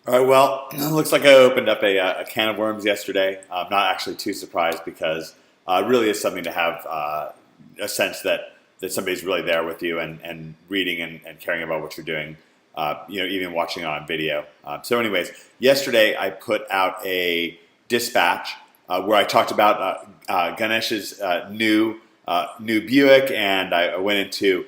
All right, well, it looks like I opened up a can of worms yesterday. I'm not actually too surprised because it really is something to have a sense that somebody's really there with you and reading and caring about what you're doing, even watching on video. So anyways, yesterday I put out a dispatch where I talked about Ganesh's new Buick, and I went into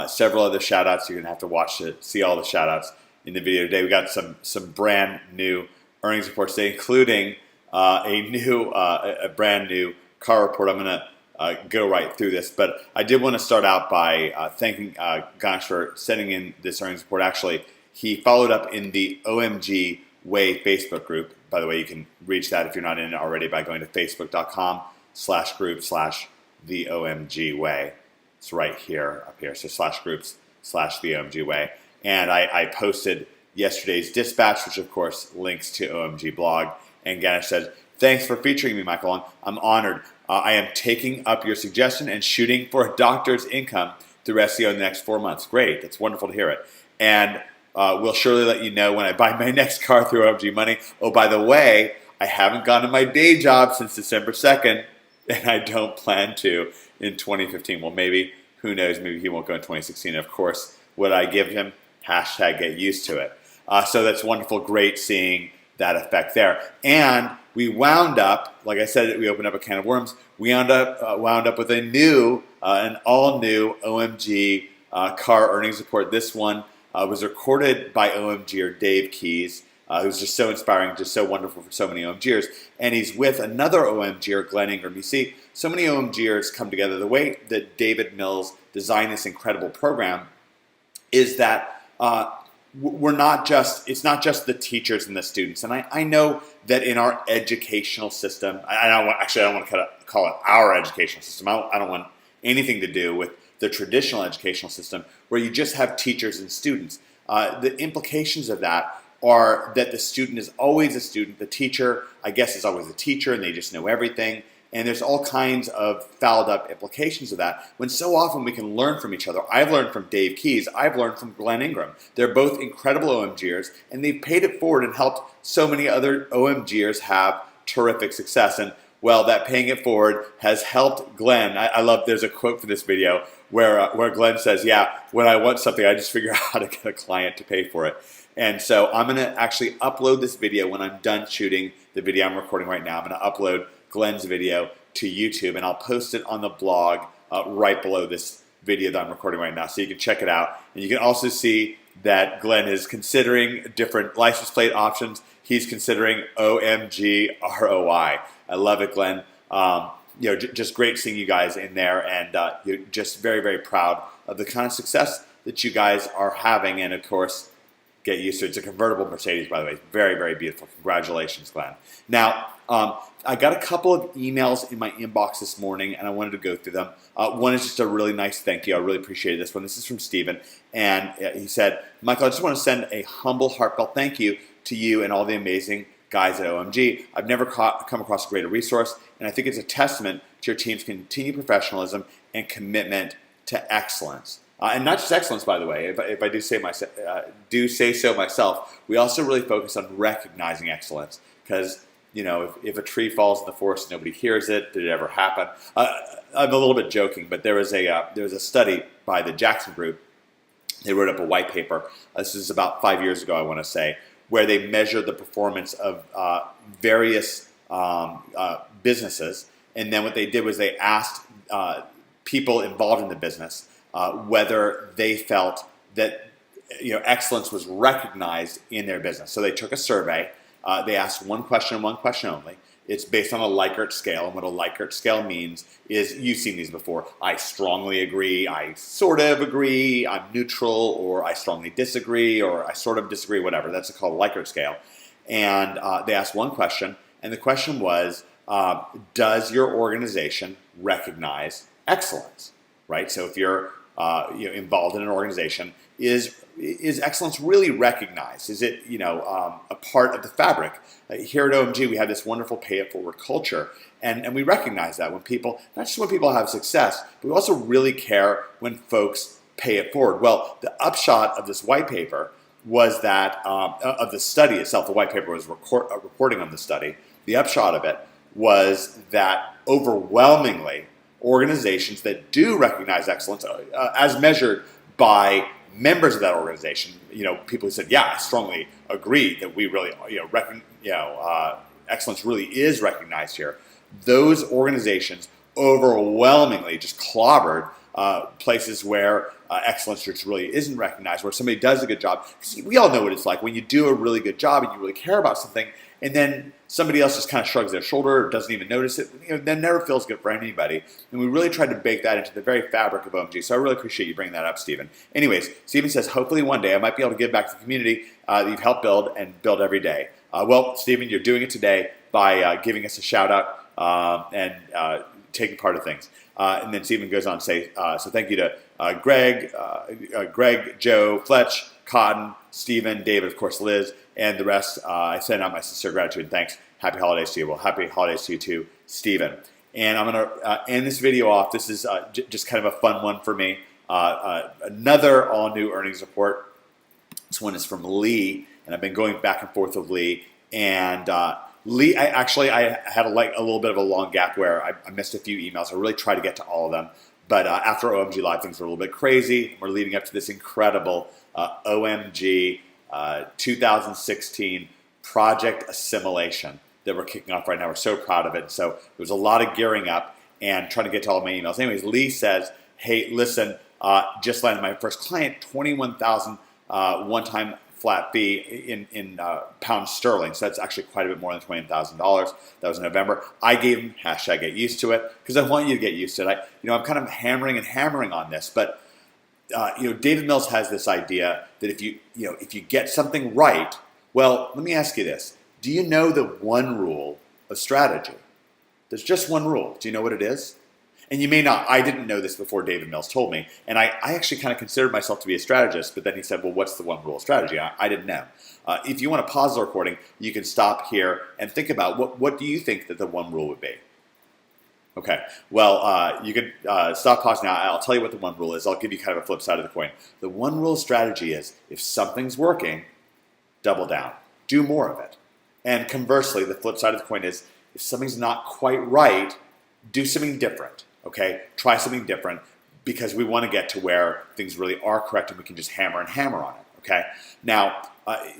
several other shout outs. You're going to have to watch to see all the shout outs in the video today. We got some brand new earnings reports today, including a brand new car report. I'm going to go right through this, but I did want to start out by thanking Ganesh for sending in this earnings report. Actually, he followed up in the OMG Way Facebook group. By the way, you can reach that if you're not in it already by going to facebook.com/group/the OMG Way. It's right here, up here. So /groups/the OMG Way. And I posted yesterday's dispatch, which of course links to OMG blog. And Ganesh said, "Thanks for featuring me, Michael. I'm honored. I am taking up your suggestion and shooting for a doctor's income through SEO in the next 4 months." Great. That's wonderful to hear it. And we'll surely let you know when I buy my next car through OMG Money. Oh, by the way, I haven't gone to my day job since December 2nd, and I don't plan to in 2015. Well, maybe, who knows, maybe he won't go in 2016. And of course, what I give him, hashtag get used to it. So that's wonderful, great seeing that effect there. And we wound up, like I said, we opened up a can of worms. We wound up with an all-new OMG car earnings report. This one was recorded by OMGer Dave Keys, who's just so inspiring, just so wonderful for so many OMGers. And he's with another OMGer, Glenn Ingram. You see, so many OMGers come together. The way that David Mills designed this incredible program is that it's not just the teachers and the students. And I know that in our educational system, I don't want to call it our educational system. I don't want anything to do with the traditional educational system where you just have teachers and students. The implications of that are that the student is always a student. The teacher, I guess, is always a teacher, and they just know everything. And there's all kinds of fouled up implications of that when so often we can learn from each other. I've learned from Dave Keys. I've learned from Glenn Ingram. They're both incredible OMGers, and they've paid it forward and helped so many other OMGers have terrific success. And well, that paying it forward has helped Glenn. I love, there's a quote for this video where Glenn says, "Yeah, when I want something, I just figure out how to get a client to pay for it." And so I'm going to actually upload this video when I'm done shooting the video I'm recording right now. I'm going to upload Glenn's video to YouTube, and I'll post it on the blog right below this video that I'm recording right now, so you can check it out. And you can also see that Glenn is considering different license plate options. He's considering OMG ROI. I love it, Glenn. Just great seeing you guys in there, and you're just very, very proud of the kind of success that you guys are having. And of course, get used to it. It's a convertible Mercedes, by the way. Very, very beautiful. Congratulations, Glenn. Now, I got a couple of emails in my inbox this morning, and I wanted to go through them. One is just a really nice thank you. I really appreciated this one. This is from Steven, and he said, "Michael, I just want to send a humble, heartfelt thank you to you and all the amazing guys at OMG. I've never come across a greater resource, and I think it's a testament to your team's continued professionalism and commitment to excellence." And not just excellence, by the way. If I do say so myself, we also really focus on recognizing excellence, because if a tree falls in the forest and nobody hears it, did it ever happen? I'm a little bit joking, but there was a study by the Jackson Group. They wrote up a white paper. This is about 5 years ago, I want to say, where they measured the performance of various businesses, and then what they did was they asked people involved in the business whether they felt that excellence was recognized in their business. So they took a survey. They asked one question and one question only. It's based on a Likert scale, and what a Likert scale means is, you've seen these before. I strongly agree, I sort of agree, I'm neutral, or I strongly disagree, or I sort of disagree, whatever. That's called a Likert scale. And they asked one question, and the question was, does your organization recognize excellence? Right? So if you're involved in an organization, is excellence really recognized? Is it a part of the fabric? Here at OMG, we have this wonderful pay it forward culture, and we recognize that when people, not just when people have success, but we also really care when folks pay it forward. Well, the upshot of this white paper was that of the study itself, the white paper was reporting on the study. The upshot of it was that overwhelmingly, organizations that do recognize excellence, as measured by members of that organization, people who said, "Yeah, I strongly agree that we really, excellence really is recognized here." Those organizations overwhelmingly just clobbered places where excellence just really isn't recognized, where somebody does a good job. See, we all know what it's like when you do a really good job and you really care about something, and then somebody else just kind of shrugs their shoulder or doesn't even notice it. That never feels good for anybody. And we really tried to bake that into the very fabric of OMG. So I really appreciate you bringing that up, Stephen. Anyways, Stephen says, hopefully one day I might be able to give back to the community that you've helped build and build every day. Well, Stephen, you're doing it today by giving us a shout out and taking part of things. And then Stephen goes on to say, so thank you to Greg, Joe, Fletch, Cotton, Stephen, David, of course, Liz, and the rest. I send out my sincere gratitude and thanks. Happy holidays to you. Well, happy holidays to you too, Stephen. And I'm going to end this video off. This is just kind of a fun one for me. Another all-new earnings report. This one is from Lee, and I've been going back and forth with Lee. And Lee, I had a little bit of a long gap where I missed a few emails. I really tried to get to all of them. But after OMG Live, things were a little bit crazy. We're leading up to this incredible OMG 2016 Project Assimilation that we're kicking off right now. We're so proud of it. So there was a lot of gearing up and trying to get to all my emails. Anyways, Lee says, hey, listen, just landed my first client, 21,000 one-time flat fee in pounds sterling. So that's actually quite a bit more than $20,000. That was in November. I gave him hashtag get used to it because I want you to get used to it. I'm kind of hammering on this, but David Mills has this idea that if you get something right, well, let me ask you this. Do you know the one rule of strategy? There's just one rule. Do you know what it is? And you may not. I didn't know this before David Mills told me. And I actually kind of considered myself to be a strategist, but then he said, well, what's the one rule of strategy? I didn't know. If you want to pause the recording, you can stop here and think about what do you think that the one rule would be? Okay, well, you can stop pausing now. I'll tell you what the one rule is. I'll give you kind of a flip side of the coin. The one rule of strategy is if something's working, double down. Do more of it. And conversely, the flip side of the coin is if something's not quite right, do something different. Okay, try something different because we want to get to where things really are correct and we can just hammer and hammer on it. Okay, now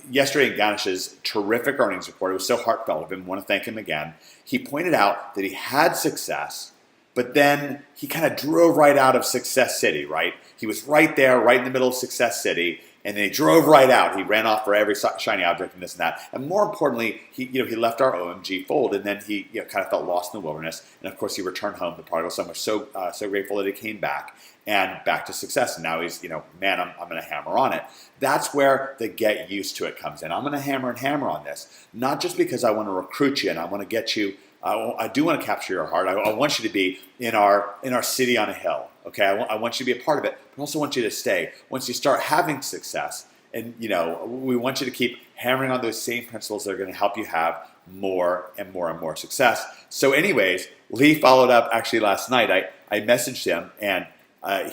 yesterday in Ganesh's terrific earnings report, it was so heartfelt of him. I want to thank him again. He pointed out that he had success, but then he kind of drove right out of Success City, right? He was right there, right in the middle of Success City, and then he drove right out. He ran off for every shiny object and this and that. And more importantly, he left our OMG fold, and then he kind of felt lost in the wilderness. And of course, he returned home, the prodigal son. We're so grateful that he came back and back to success. And now he's, man, I'm going to hammer on it. That's where the get used to it comes in. I'm going to hammer and hammer on this, not just because I want to recruit you and I want to get you. I do want to capture your heart. I want you to be in our city on a hill. Okay, I want you to be a part of it, but I also want you to stay. Once you start having success, and we want you to keep hammering on those same principles that are going to help you have more and more and more success. So, anyways, Lee followed up actually last night. I messaged him, and I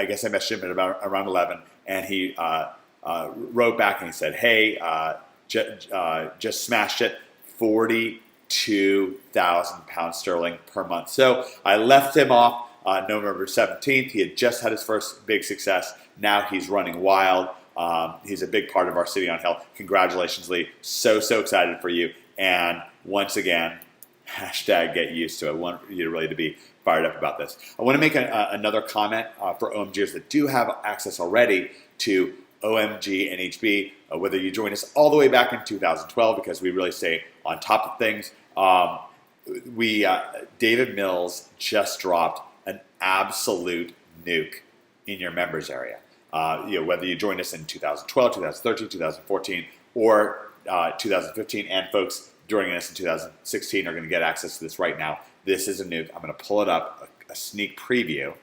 guess I messaged him at around 11, and he wrote back and he said, "Hey, just smashed it, 42,000 pounds sterling per month." So I left him off November 17th. He had just had his first big success. Now he's running wild. He's a big part of our City on Hill. Congratulations, Lee. So excited for you. And once again, hashtag get used to it. I want you really to be fired up about this. I want to make another comment for OMGers that do have access already to OMG NHB, whether you join us all the way back in 2012, because we really stay on top of things. David Mills just dropped an absolute nuke in your members area. Whether you joined us in 2012, 2013, 2014, or 2015, and folks joining us in 2016 are going to get access to this right now. This is a nuke. I'm going to pull it up, a sneak preview.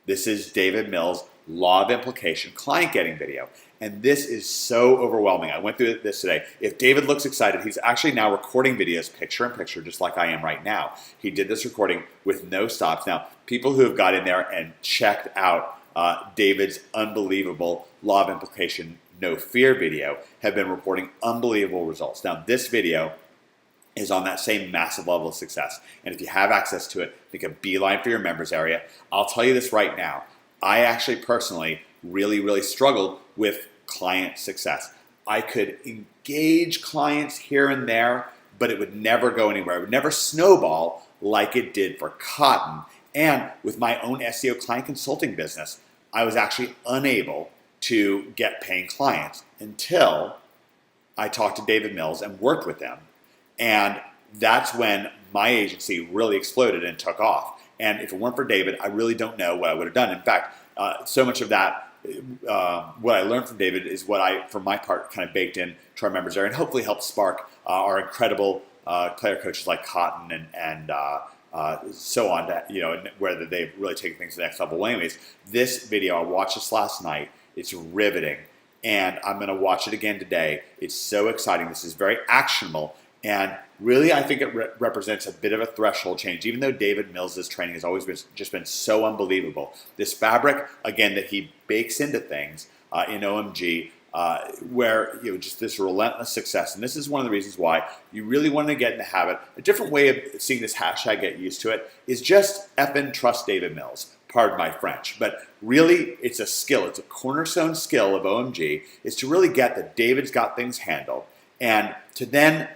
This is David Mills' Law of Implication client getting video. And this is so overwhelming. I went through this today. If David looks excited, he's actually now recording videos picture in picture, just like I am right now. He did this recording with no stops. Now, people who have got in there and checked out David's unbelievable law of implication, no fear video, have been reporting unbelievable results. Now, this video is on that same massive level of success. And if you have access to it, make a beeline for your members area. I'll tell you this right now. I actually personally really struggled with client success. I could engage clients here and there, but it would never go anywhere. It would never snowball like it did for cotton. And with my own SEO client consulting business, I was actually unable to get paying clients until I talked to David Mills and worked with them. And that's when my agency really exploded and took off. And if it weren't for David, I really don't know what I would have done. In fact, so much of that, what I learned from David is what I, for my part, kind of baked in to our members area and hopefully helped spark our incredible player coaches like Cotton and so on, to, whether they've really taken things to the next level. Anyways, this video, I watched this last night. It's riveting. And I'm going to watch it again today. It's so exciting. This is very actionable. And really, I think it represents a bit of a threshold change. Even though David Mills' training has always been so unbelievable, this fabric, again, that he bakes into things in OMG, where just this relentless success. And this is one of the reasons why you really want to get in the habit. A different way of seeing this hashtag get used to it is just effing trust David Mills. Pardon my French, but really, it's a skill. It's a cornerstone skill of OMG is to really get that David's got things handled, and to then,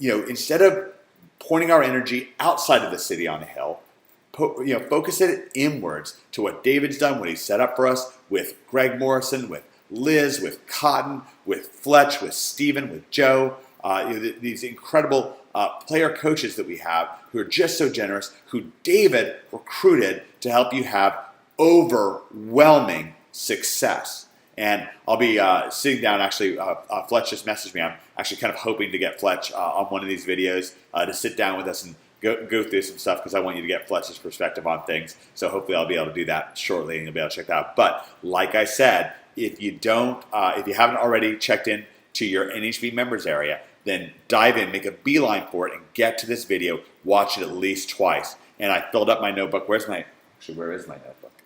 instead of pointing our energy outside of the city on the hill, focus it inwards to what David's done, what he set up for us with Greg Morrison, with Liz, with Cotton, with Fletch, with Steven, with Joe, these incredible player coaches that we have who are just so generous, who David recruited to help you have overwhelming success. And I'll be sitting down, actually, Fletch just messaged me. I'm actually kind of hoping to get Fletch on one of these videos to sit down with us and go through some stuff, because I want you to get Fletch's perspective on things. So hopefully I'll be able to do that shortly and you'll be able to check that out. But like I said, if you haven't already checked in to your NHB members area, then dive in, make a beeline for it, and get to this video. Watch it at least twice. And I filled up my notebook. Where is my notebook?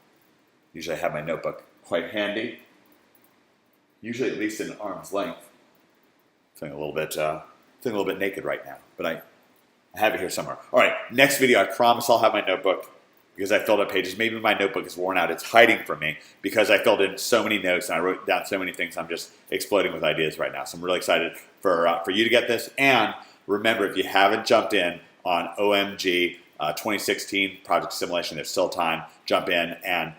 Usually I have my notebook quite handy. Usually at least in arm's length. Feeling a little bit naked right now, but I have it here somewhere. All right, next video, I promise I'll have my notebook, because I filled up pages. Maybe my notebook is worn out. It's hiding from me because I filled in so many notes and I wrote down so many things. I'm just exploding with ideas right now. So I'm really excited for you to get this. And remember, if you haven't jumped in on OMG 2016 Project Simulation, there's still time. Jump in, and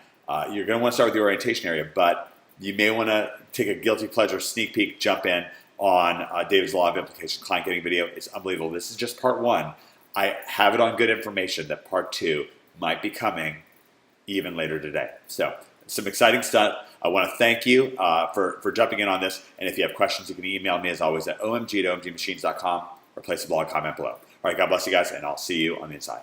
you're going to want to start with the orientation area, but you may want to take a guilty pleasure sneak peek, jump in on David's Law of Implication client getting video. It's unbelievable. This is just part one. I have it on good information that part two might be coming even later today. So some exciting stuff. I want to thank you for jumping in on this. And if you have questions, you can email me as always at omg@omgmachines.com or place a blog comment below. All right, God bless you guys, and I'll see you on the inside.